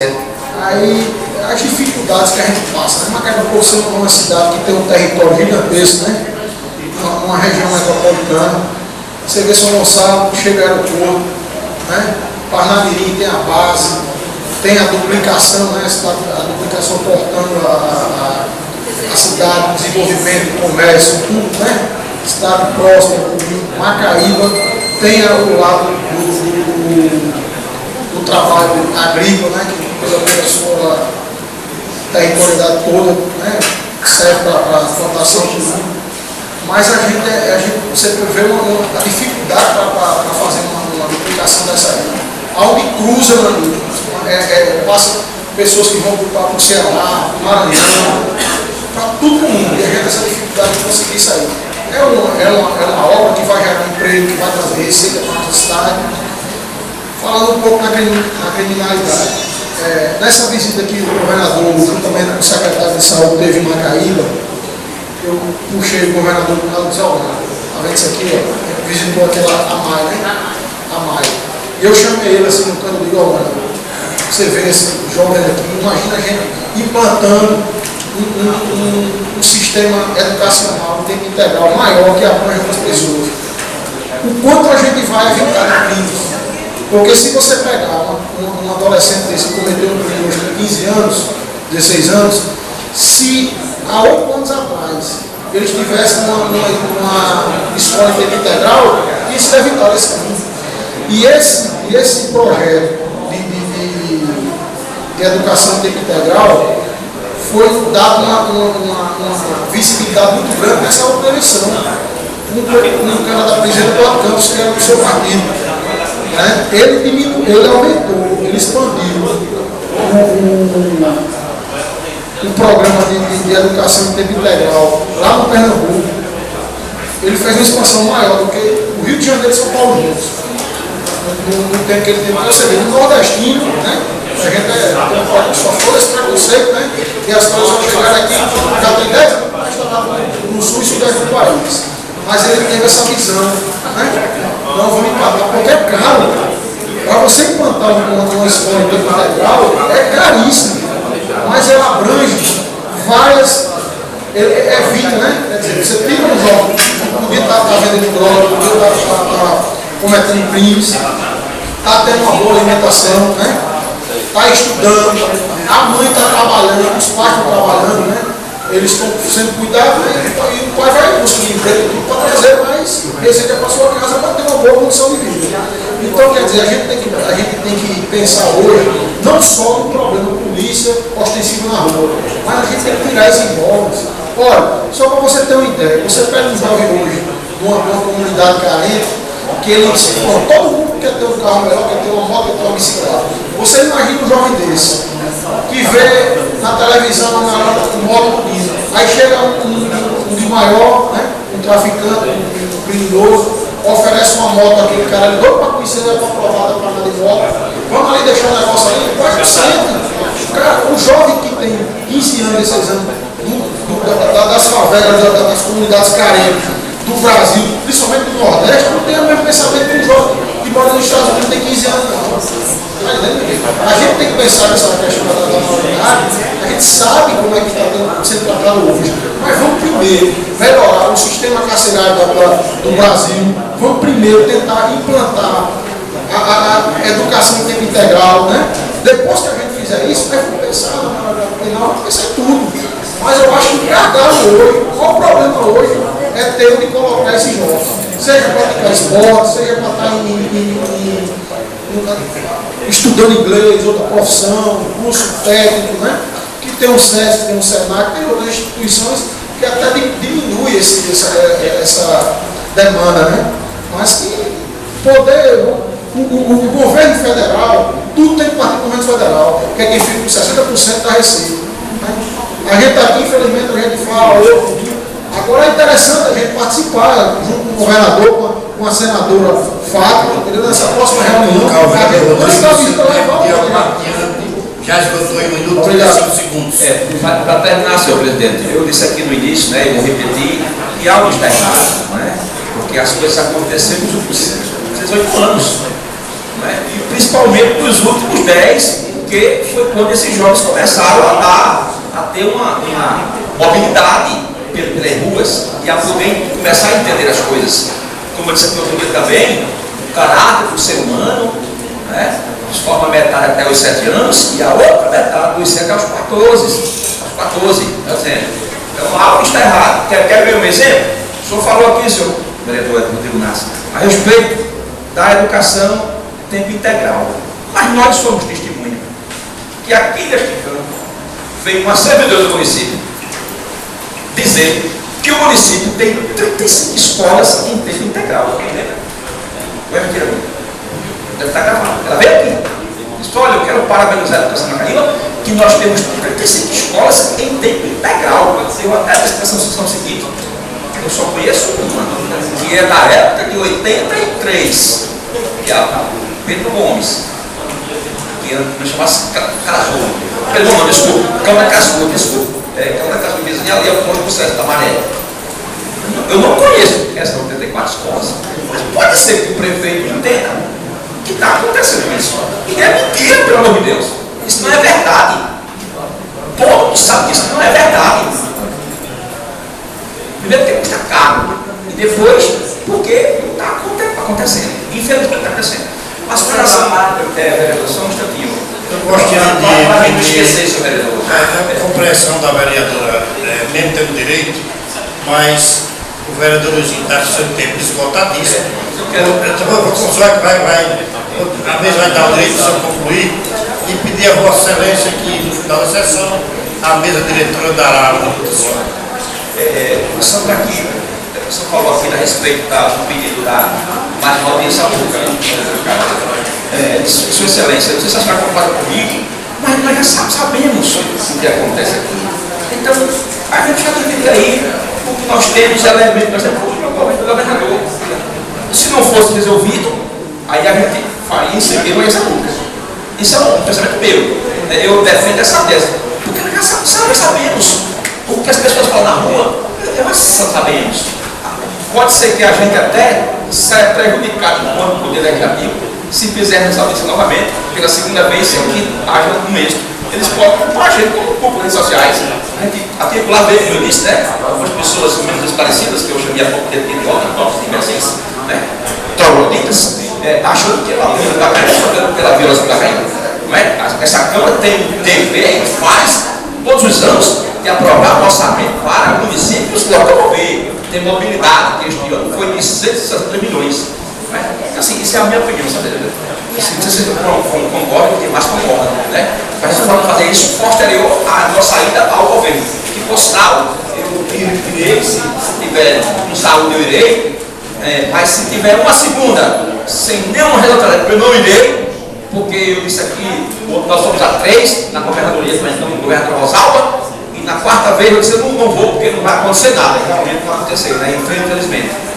Aí as dificuldades que a gente passa, né? Macaipó sendo uma cidade que tem um território gigantesco, né? Uma região metropolitana. Você vê São Gonçalo, chega ao aeroporto, né? Parnamirim tem a base, tem a duplicação, né? A duplicação cortando a cidade, desenvolvimento, comércio, tudo, né? Cidade próxima, Macaíba tem o lado do trabalho agrícola, né? Pela sua territorialidade toda, né? Serve para a plantação de tudo. Mas você vê a dificuldade para fazer uma duplicação dessa aí. Aonde cruza, passa pessoas que vão para o Ceará, Maranhão, para todo mundo. E a gente tem essa dificuldade de conseguir isso aí. É uma obra que vai gerar emprego, que vai trazer receita para a nossa cidade. Falando um pouco na criminalidade. Nessa visita que o governador, juntamente com o secretário de saúde, teve em Macaíba, eu puxei o governador do lado e disse: ó, tá vendo isso aqui, ó? Visitou aquela Amai, né? Amai. E eu chamei ele assim no canto e digo: ó, governador, você vê esse jovem aqui, imagina a gente implantando um sistema educacional, um tempo integral maior que abrange outras pessoas. O quanto a gente vai evitar crimes? Porque se você pegar um adolescente desse que cometeu um crime hoje com 15 anos, 16 anos, se há 8 anos atrás eles tivessem uma escola de tempo integral, isso evitaria esse crime. E esse projeto de educação de tempo integral foi dado uma visibilidade muito grande nessa outra eleição. Um cara da presidência do Campos, que era do seu partido. Ele aumentou, ele expandiu o programa de educação de tempo integral lá no Pernambuco. Ele fez uma expansão maior do que o Rio de Janeiro e São Paulo juntos. No tempo que ele teve, você vê, no nordestino, né? A gente só foi esse preconceito, né? E as coisas vão chegar aqui, já tem 10 anos, mas está no sul e sudeste do país. Mas ele teve essa visão, né? Não vamos implantar, porque é caro. Para você implantar uma escola de tempo integral, é caríssimo. Mas ela abrange várias. Evita, né? Quer dizer, você tira um jovem que podia estar vendendo droga, podia estar cometendo crimes, está tendo uma boa alimentação, né? Está estudando, a mãe está trabalhando, os pais estão trabalhando, né? Eles estão sendo cuidados, né? E o pai vai buscar emprego para trazer mais receita para a sua casa para ter uma boa condição de vida. Então, quer dizer, a gente tem que pensar hoje não só no problema polícia ostensiva na rua, mas a gente tem que tirar esses jovens. Olha, só para você ter uma ideia, você pega um jovem hoje de uma comunidade carente, que ele diz: todo mundo quer ter um carro melhor, quer ter uma moto, quer ter uma bicicleta. Você imagina um jovem desse, que vê na televisão uma moto bonita, aí chega um de maior, né, um traficante, um criminoso, oferece uma moto àquele cara, ele doido para conhecer, ele é aprovada para andar de moto, vamos ali deixar o negócio ali, quase sente. Cara, o jovem que tem 15 anos, 16 anos, das favelas, das comunidades carentes do Brasil, principalmente do Nordeste, não tem o mesmo pensamento que um jovem que mora nos Estados Unidos tem 15 anos. Não. A gente tem que pensar nessa questão da maioridade. A gente sabe como é que está sendo tratado hoje, mas vamos primeiro melhorar o sistema carcerário do Brasil. Vamos primeiro tentar implantar a educação em tempo integral, né? Depois que a gente fizer isso, aí vamos pensar vamos pensar em tudo. Mas eu acho que o gargalo hoje, qual o problema hoje é ter onde colocar esses jovens, seja para praticar esporte, seja para estar estudando inglês, outra profissão, curso técnico, né? Que tem um SESC, tem um SENAC, tem outras instituições que até diminui essa demanda, né? Mas que poder, o governo federal, tudo tem que partir do governo federal, que é quem fica com 60% da receita. Né? A gente está aqui, infelizmente, a gente fala, agora é interessante a gente participar, junto com o governador, com a senadora Fátima, nessa próxima reunião. Já esgotou em 1 minuto e 35 segundos. Para terminar, senhor presidente, eu disse aqui no início, né, e vou repetir, que algo está errado, né, porque as coisas aconteceram nos últimos 18 anos, né, e principalmente nos últimos 10, porque foi quando esses jovens começaram a ter uma mobilidade pelas ruas e a poder começar a entender as coisas. Como eu disse aqui outro dia também, o caráter do ser humano, né, de forma metade até os 7 anos e a outra metade dos 7 aos 14, tá dizendo. Então algo está errado. Quer ver um exemplo? O senhor falou aqui, senhor vereador Rodrigo Nassi, a respeito da educação tempo integral. Mas nós somos testemunha que aqui neste campo veio uma servidora do município dizer que o município tem 35 escolas em tempo integral. Não é mentira, não. Deve estar gravado. Ela veio aqui. Disse, olha, eu quero parabenizar a educação na Caíba, que nós temos 35 escolas em tempo integral. Eu até a expressão seguinte. Eu só conheço uma, que é da época de 83, que é a Pedro Gomes, que me chamasse Casou. Pedro Gomes, desculpa, Câmara Casou, desculpa. Câmara Casou, vizinha ali é o ponto do César da Maré. Eu não conheço essas 84 escolas, mas pode ser que o prefeito entenda que está acontecendo isso. E é mentira, pelo amor de Deus. Isso não é verdade. Todo mundo sabe que isso não é verdade. Primeiro porque custa caro. E depois porque não está acontecendo. Infelizmente está acontecendo. Mas com relação vereador, só um instantinho. Eu gostaria de não esquecer isso, vereador. A compreensão da vereadora, mesmo tendo direito, mas o vereador Luizinho está com seu tempo esgotadíssimo. O senhor a vez vai dar o direito de o senhor concluir e pedir a Vossa Excelência que no final da sessão a mesa diretora dará a votação. Só para aqui, o senhor falou aqui a respeito do pedido da mais uma audiência pública. Sua Excelência, não sei se a senhora concorda comigo, mas nós já sabemos o que acontece aqui. Então, a gente já tem aí o que nós temos elementos, nós temos o governo do governador. Se não fosse resolvido, aí a gente faria em seguida uma audiência pública. Isso é um pensamento meu. Eu defendo essa tese. Porque nós já sabemos. O que as pessoas falam na rua, nós sabemos. Pode ser que a gente até saia prejudicado enquanto poder legislativo se fizermos essa audiência novamente, pela segunda vez, sem que haja um êxito. Eles podem culpar a gente como culpa nas redes sociais. A gente articular bem, como eu disse, né? Algumas pessoas menos esclarecidas, que eu chamei há pouco tempo de idiota, tópicos de imbecis, né? Trogloditas, achando que ela está caindo pela violência da Caíba. Essa Câmara tem dever, faz todos os anos, de aprovar o orçamento para municípios locomover, ter mobilidade, que este ano foi de 163 milhões. Assim, isso é a minha opinião, sabe? Não sei se vocês concordam, quem mais concorda, né? Mas nós vamos fazer isso posterior à nossa ida ao governo. Que, por sinal, eu irei, se tiver com saúde, eu irei, mas se tiver uma segunda, sem nenhum resultado, eu não irei, porque eu disse aqui, nós somos a 3 na governadoria, mas não no governador Rosalba, e na quarta vez eu disse, eu não vou, porque não vai acontecer nada, realmente não aconteceu, né? Infelizmente.